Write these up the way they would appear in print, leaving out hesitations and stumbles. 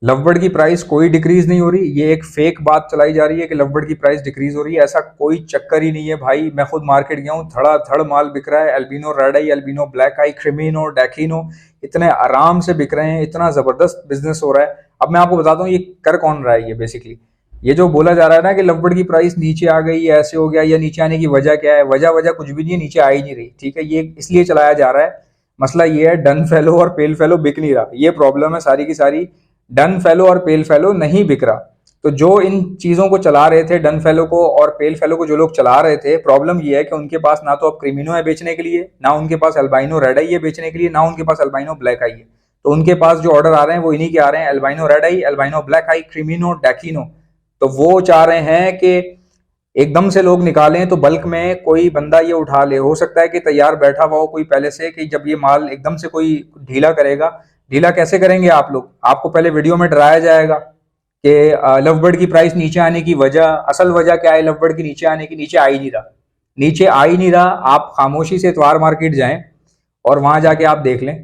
Lovebird की price कोई decrease नहीं हो रही। ये एक फेक बात चलाई जा रही है कि लवबर्ड की प्राइस डिक्रीज हो रही है, ऐसा कोई चक्कर ही नहीं है भाई। मैं खुद मार्केट गया हूँ, धड़ाधड़ माल बिक रहा है। एल्बिनो रेड आई, एल्बिनो ब्लैक आई, क्रिमिनो, डैकिनो इतने आराम से बिक रहे हैं, इतना जबरदस्त बिजनेस हो रहा है। अब मैं आपको बताता हूँ ये कर कौन रहा है। ये बेसिकली ये जो बोला जा रहा है ना कि लवबर्ड की प्राइस नीचे आ गई, ऐसे हो गया, या नीचे आने की वजह क्या है, वजह वजह कुछ भी नहीं है, नीचे आ ही नहीं रही। ठीक है, ये इसलिए चलाया जा रहा है। मसला ये है डन फेलो और पेल फेलो बिक नहीं रहा, ये प्रॉब्लम है सारी की सारी। डन फेलो और पेल फेलो नहीं बिक रहा। तो जो इन चीजों को चला रहे थे, डन फेलो को और पेल फेलो को जो लोग चला रहे थे, प्रॉब्लम ये है कि उनके पास ना तो अब क्रिमिनो है बेचने के लिए, ना उनके पास अल्बाइनो रेड आई है बेचने के लिए, ना उनके पास अल्बाइनो ब्लैक आई है। तो उनके पास जो ऑर्डर आ रहे हैं वो इन्हीं के आ रहे हैं, अल्बाइनो रेड आई, अल्बाइनो ब्लैक आई, क्रिमिनो, डैकिनो। तो वो चाह रहे हैं कि एकदम से लोग निकालें तो बल्क में कोई बंदा ये उठा ले। हो सकता है कि तैयार बैठा हुआ हो कोई पहले से, कि जब ये माल एकदम से कोई ढीला करेगा। ढीला कैसे करेंगे आप लोग? आपको पहले वीडियो में डराया जाएगा कि लवबर्ड की प्राइस नीचे आने की वजह, असल वजह क्या है लवबर्ड की नीचे आने की? नीचे आ ही नहीं रहा, नीचे आ ही नहीं रहा। आप खामोशी से इतवार मार्केट जाएं और वहां जाके आप देख लें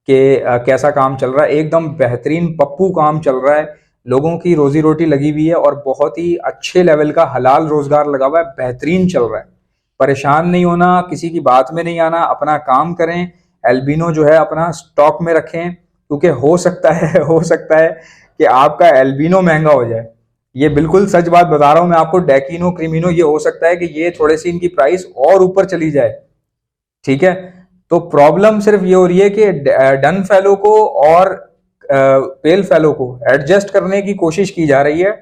कि कैसा काम चल रहा है। एकदम बेहतरीन पप्पू काम चल रहा है, लोगों की रोजी रोटी लगी हुई है और बहुत ही अच्छे लेवल का हलाल रोजगार लगा हुआ है, बेहतरीन चल रहा है। परेशान नहीं होना, किसी की बात में नहीं आना, अपना काम करें। एल्बिनो जो है अपना स्टॉक में रखें, क्योंकि हो सकता है हो सकता है कि आपका एल्बिनो महंगा हो जाए। ये बिल्कुल सच बात बता रहा हूं मैं आपको। डैकिनो, क्रिमिनो, ये हो सकता है कि ये थोड़े सी इनकी प्राइस और ऊपर चली जाए। ठीक है, तो प्रॉब्लम सिर्फ ये हो रही है कि डन फेलो को और पेल फेलो को एडजस्ट करने की कोशिश की जा रही है,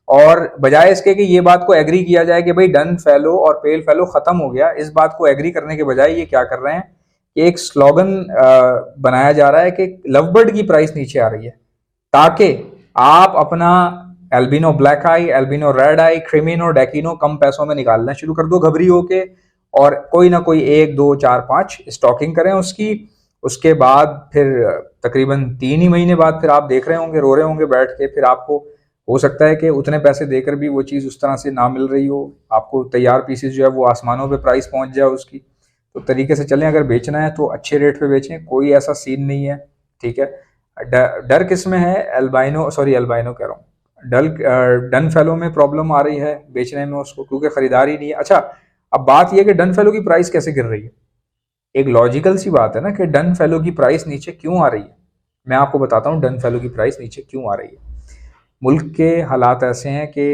और बजाय इसके कि ये बात को एग्री किया जाए कि भाई डन फेलो और पेल फेलो खत्म हो गया, इस बात को एग्री करने के बजाय ये क्या कर रहे हैं कि एक स्लोगन बनाया जा रहा है कि लवबर्ड की प्राइस नीचे आ रही है, ताकि आप अपना एल्बिनो ब्लैक आई, एल्बिनो रेड आई, क्रिमिनो, डैकिनो कम पैसों में निकालना शुरू कर दो घबरी होके, और कोई ना कोई 1 2 4 5 स्टॉकिंग करें उसकी। उसके बाद फिर तकरीबन 3 ही महीने बाद फिर आप देख रहे होंगे, रो रहे होंगे बैठ के, फिर आपको हो सकता है कि उतने पैसे देकर भी वो चीज़ उस तरह से ना मिल रही हो आपको। तैयार पीसेस जो है वो आसमानों पे प्राइस पहुंच जाए उसकी। तो तरीके से चलें, अगर बेचना है तो अच्छे रेट पे बेचें, कोई ऐसा सीन नहीं है। ठीक है, डर किस में है? एल्बाइनो, सॉरी एल्बाइनो कह रहा हूँ, डन फेलो में प्रॉब्लम आ रही है बेचने में उसको, क्योंकि खरीदार ही नहीं है। अच्छा, अब बात यह कि डन फेलो की प्राइस कैसे गिर रही है? एक लॉजिकल सी बात है ना कि डन फेलो की प्राइस नीचे क्यों आ रही है। मैं आपको बताता हूँ डन फेलो की प्राइस नीचे क्यों आ रही है। मुल्क के हालात ऐसे हैं कि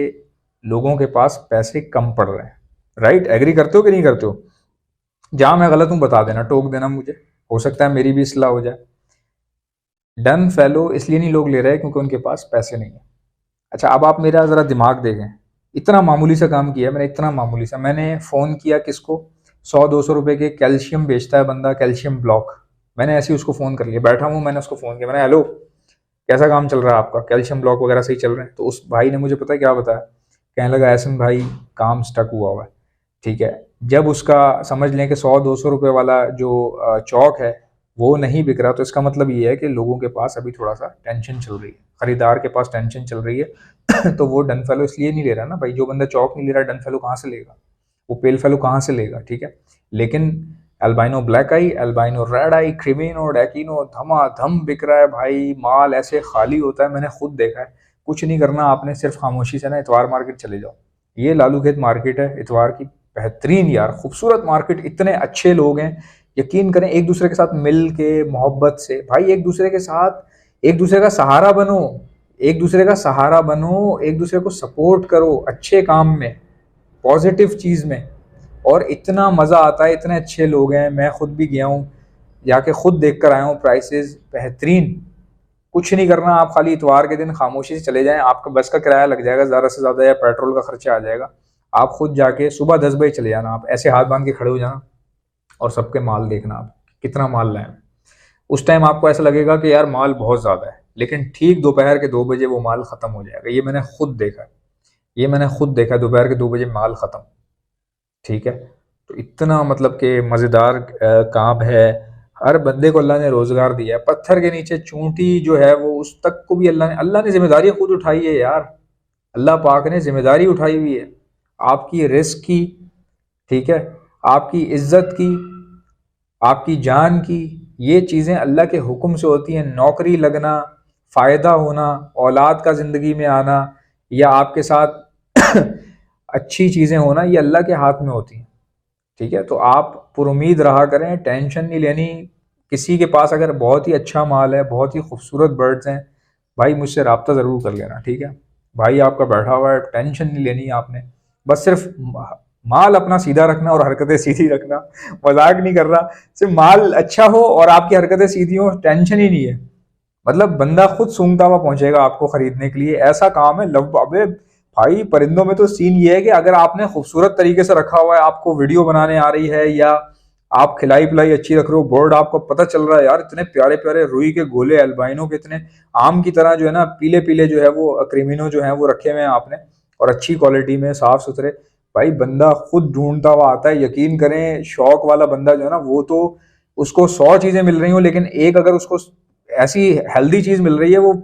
लोगों के पास पैसे कम पड़ रहे हैं। राइट, एग्री करते हो कि नहीं करते हो? जहां मैं गलत हूं बता देना, टोक देना मुझे, हो सकता है मेरी भी इस्लाह हो जाए। डन फेलो इसलिए नहीं लोग ले रहे हैं क्योंकि उनके पास पैसे नहीं है। अच्छा, अब आप मेरा ज़रा दिमाग देखें। इतना मामूली सा काम किया मैंने, इतना मामूली सा। मैंने फ़ोन किया किसको, 100 200 रुपए के कैल्शियम बेचता है बंदा, कैल्शियम ब्लॉक। मैंने ऐसे ही उसको फ़ोन कर लिया, बैठा हूँ, मैंने उसको फ़ोन किया, मैंने हेलो कैसा काम चल रहा है आपका, कैल्शियम ब्लॉक वगैरह सही चल रहे हैं? तो उस भाई ने मुझे पता है क्या बताया, कहने लगा ऐसन भाई काम स्टक हुआ है। ठीक है, जब उसका समझ लें कि 100 200 रुपये वाला जो चौक है वो नहीं बिक रहा, तो इसका मतलब ये है कि लोगों के पास अभी थोड़ा सा टेंशन चल रही है, खरीदार के पास टेंशन चल रही है। तो वो डन फेलो इसलिए नहीं ले रहा ना भाई। जो बंदा चौक नहीं ले रहा, डन फेलो कहाँ से लेगा? वो पेल फेलो कहाँ से लेगा? ठीक है, लेकिन अल्बाइनो ब्लैक आई, अल्बाइनो रेड आई, क्रिमिनो, डैकिनो धमाधम बिक रहा है भाई। माल ऐसे खाली होता है, मैंने खुद देखा है। कुछ नहीं करना आपने, सिर्फ खामोशी से ना इतवार मार्केट चले जाओ। ये लालू खेत मार्केट है इतवार की, बेहतरीन यार, खूबसूरत मार्केट, इतने अच्छे लोग हैं। यकीन करें, एक दूसरे के साथ मिल के मोहब्बत से भाई, एक दूसरे के साथ एक दूसरे का सहारा बनो, एक दूसरे का सहारा बनो, एक दूसरे को सपोर्ट करो अच्छे काम में, पॉजिटिव चीज़ में। और इतना मज़ा आता है, इतने अच्छे लोग हैं। मैं खुद भी गया हूँ, जाके खुद देख कर आया हूँ, प्राइसेस बेहतरीन। कुछ नहीं करना, आप खाली इतवार के दिन खामोशी से चले जाएं। आपका बस का किराया लग जाएगा ज़्यादा से ज़्यादा, या पेट्रोल का खर्चा आ जाएगा। आप खुद जाके सुबह 10 बजे चले जाना, आप ऐसे हाथ बांध के खड़े हो जाना और सबके माल देखना आप कितना माल लाए। उस टाइम आपको ऐसा लगेगा कि यार माल बहुत ज़्यादा है, लेकिन ठीक दोपहर के 2 बजे वो माल ख़त्म हो जाएगा। ये मैंने खुद देखा है, ये मैंने खुद देखा, दोपहर के 2 बजे माल ख़त्म। ठीक है, तो इतना मतलब कि मज़ेदार काम है। हर बंदे को अल्लाह ने रोज़गार दिया है। पत्थर के नीचे चूंटी जो है वो, उस तक को भी अल्लाह ने जिम्मेदारी खुद उठाई है यार। अल्लाह पाक ने जिम्मेदारी उठाई हुई है आपकी रिस्क की। ठीक है, आपकी इज्जत की, आपकी जान की। ये चीज़ें अल्लाह के हुक्म से होती हैं। नौकरी लगना, फ़ायदा होना, औलाद का ज़िंदगी में आना या आपके साथ अच्छी चीज़ें होना, ये अल्लाह के हाथ में होती हैं। ठीक है, तो आप पुरुमीद रहा करें, टेंशन नहीं लेनी। किसी के पास अगर बहुत ही अच्छा माल है, बहुत ही खूबसूरत बर्ड्स हैं, भाई मुझसे रब्ता ज़रूर कर लेना। ठीक है, भाई आपका बैठा हुआ है, टेंशन नहीं लेनी आपने, बस सिर्फ माल अपना सीधा रखना और हरकतें सीधी रखना। मजाक नहीं कर रहा, सिर्फ माल अच्छा हो और आपकी हरकतें सीधी हो, टेंशन ही नहीं है। मतलब बंदा खुद सूंघता हुआ पहुंचेगा आपको खरीदने के लिए, ऐसा काम है। लव अबे भाई, परिंदों में तो सीन ये है कि अगर आपने खूबसूरत तरीके से रखा हुआ है, आपको वीडियो बनाने आ रही है, या आप खिलाई पिलाई अच्छी रख रहे हो, बर्ड आपको पता चल रहा है यार इतने प्यारे प्यारे रुई के गोले अल्बाइनो के, इतने आम की तरह जो है ना पीले पीले जो है वो क्रिमिनो जो है वो रखे हुए हैं आपने, और अच्छी क्वालिटी में साफ सुथरे, भाई बंदा खुद ढूंढता हुआ आता है। यकीन करें, शौक वाला बंदा जो है ना, वो तो उसको 100 चीजें मिल रही हो, लेकिन एक अगर उसको ऐसी हेल्दी चीज मिल रही है, वो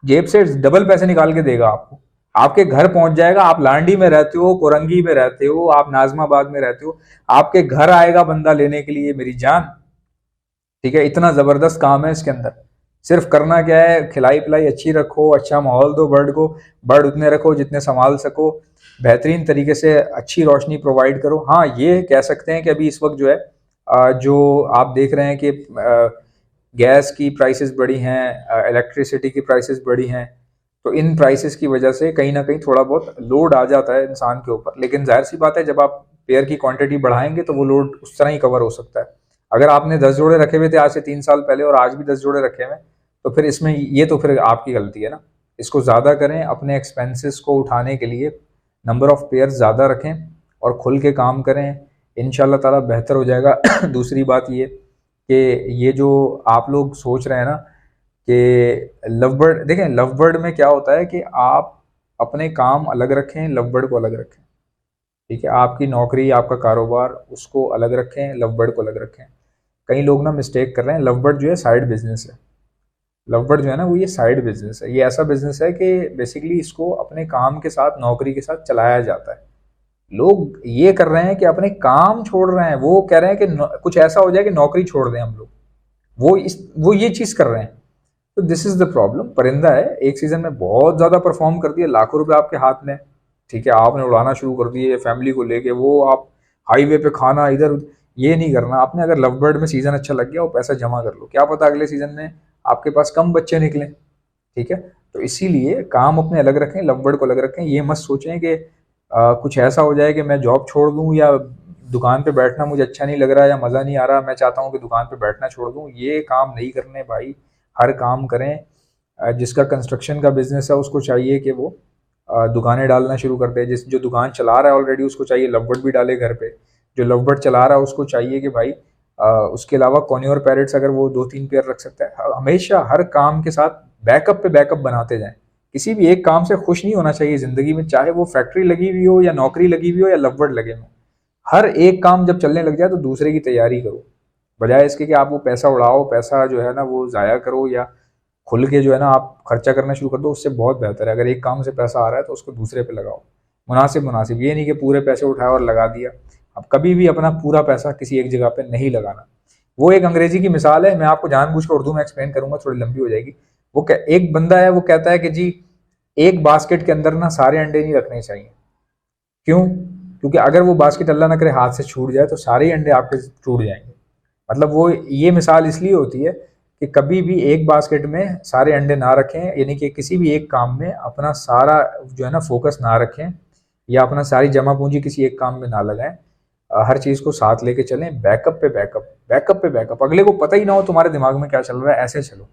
जेब से डबल पैसे निकाल के देगा आपको, आपके घर पहुंच जाएगा। आप लांडी में रहते हो, कोरंगी में रहते हो, आप नाजमाबाद में रहते हो, आपके घर आएगा बंदा लेने के लिए, मेरी जान। ठीक है, इतना जबरदस्त काम है इसके अंदर। सिर्फ करना क्या है, खिलाई पिलाई अच्छी रखो, अच्छा माहौल दो बर्ड को, बर्ड उतने रखो जितने संभाल सको, बेहतरीन तरीके से अच्छी रोशनी प्रोवाइड करो। हाँ, ये कह सकते हैं कि अभी इस वक्त जो है जो आप देख रहे हैं कि गैस की प्राइसेस बढ़ी हैं, इलेक्ट्रिसिटी की प्राइसेस बढ़ी हैं, तो इन प्राइसेस की वजह से कहीं ना कहीं थोड़ा बहुत लोड आ जाता है इंसान के ऊपर। लेकिन जाहिर सी बात है, जब आप पेयर की क्वांटिटी बढ़ाएंगे तो वो लोड उस तरह ही कवर हो सकता है। अगर आपने 10 जोड़े रखे हुए थे आज से 3 साल पहले और आज भी 10 जोड़े रखे हुए, तो फिर इसमें ये तो फिर आपकी गलती है ना। इसको ज़्यादा करें, अपने एक्सपेंसेस को उठाने के लिए नंबर ऑफ पेयर ज़्यादा रखें और खुल के काम करें, इंशाल्लाह ताला बेहतर हो जाएगा। दूसरी बात ये कि ये जो आप लोग सोच रहे हैं ना कि लव बर्ड, देखें लव बर्ड में क्या होता है कि आप अपने काम अलग रखें, लव बर्ड को अलग रखें। ठीक है, आपकी नौकरी, आपका कारोबार, उसको अलग रखें, लव बर्ड को अलग रखें। कई लोग ना मिस्टेक कर रहे हैं, लव बर्ड जो है साइड बिजनेस है। लव बर्ड जो है ना वो ये साइड बिजनेस है, ये ऐसा बिजनेस है कि बेसिकली इसको अपने काम के साथ, नौकरी के साथ चलाया जाता है। लोग ये कर रहे हैं कि अपने काम छोड़ रहे हैं, वो कह रहे हैं कि कुछ ऐसा हो जाए कि नौकरी छोड़ दें हम लोग, वो ये चीज कर रहे हैं। तो दिस इज द प्रॉब्लम। परिंदा है, एक सीजन में बहुत ज्यादा परफॉर्म कर दिया, लाखों रुपए आपके हाथ में, ठीक है, आपने उड़ाना शुरू कर दिए फैमिली को लेके, वो आप हाईवे पे खाना इधर, ये नहीं करना आपने। अगर लव बर्ड में सीजन अच्छा लग गया, वो पैसा जमा कर लो, क्या पता अगले सीजन में आपके पास कम बच्चे निकले। ठीक है, तो इसीलिए काम अपने अलग रखें, लव बर्ड को अलग रखें। ये मत सोचें कि कुछ ऐसा हो जाए कि मैं जॉब छोड़ दूं, या दुकान पे बैठना मुझे अच्छा नहीं लग रहा या मज़ा नहीं आ रहा, मैं चाहता हूँ कि दुकान पे बैठना छोड़ दूं। ये काम नहीं करने भाई, हर काम करें। जिसका कंस्ट्रक्शन का बिजनेस है उसको चाहिए कि वो दुकानें डालना शुरू कर दे। जो दुकान चला रहा है ऑलरेडी, उसको चाहिए लव बर्ड भी डाले घर पे। जो लव बर्ड चला रहा है उसको चाहिए कि भाई उसके अलावा कॉर्नियर पैरेट्स अगर वो 2-3 पेयर रख सकता है। हमेशा हर काम के साथ बैकअप पे बैकअप बनाते जाएं। किसी भी एक काम से खुश नहीं होना चाहिए जिंदगी में, चाहे वो फैक्ट्री लगी हुई हो या नौकरी लगी हुई हो या लव बर्ड लगे हो। हर एक काम जब चलने लग जाए तो दूसरे की तैयारी करो, बजाय इसके कि आप वो पैसा उड़ाओ, पैसा जो है ना वो ज़ाया करो, या खुल के जो है ना आप खर्चा करना शुरू कर दो। उससे बहुत बेहतर है अगर एक काम से पैसा आ रहा है तो उसको दूसरे पे लगाओ, मुनासिब मुनासिब। ये नहीं कि पूरे पैसे उठाए और लगा दिया। अब कभी भी अपना पूरा पैसा किसी एक जगह पे नहीं लगाना। वो एक अंग्रेजी की मिसाल है, मैं आपको जानबूझ कर उर्दू में एक्सप्लेन करूंगा, थोड़ी लंबी हो जाएगी। एक बंदा है, वो कहता है कि जी एक बास्केट के अंदर ना सारे अंडे नहीं रखने चाहिए। क्यों? क्योंकि अगर वो बास्केट अल्लाह ना करे हाथ से छूट जाए तो सारे अंडे आपके टूट जाएंगे। मतलब वो ये मिसाल इसलिए होती है कि कभी भी एक बास्केट में सारे अंडे ना रखें, यानी कि किसी भी एक काम में अपना सारा जो है ना फोकस ना रखें, या अपना सारी जमा पूंजी किसी एक काम में ना लगाएं। हर चीज़ को साथ लेके चलें, बैकअप पे बैकअप, बैकअप पे बैकअप। अगले को पता ही ना हो तुम्हारे दिमाग में क्या चल रहा है, ऐसे चलो।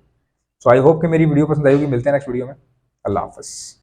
सो आई होप कि मेरी वीडियो पसंद आई होगी। मिलते हैं नेक्स्ट वीडियो में। अल्लाह हाफ़िज़।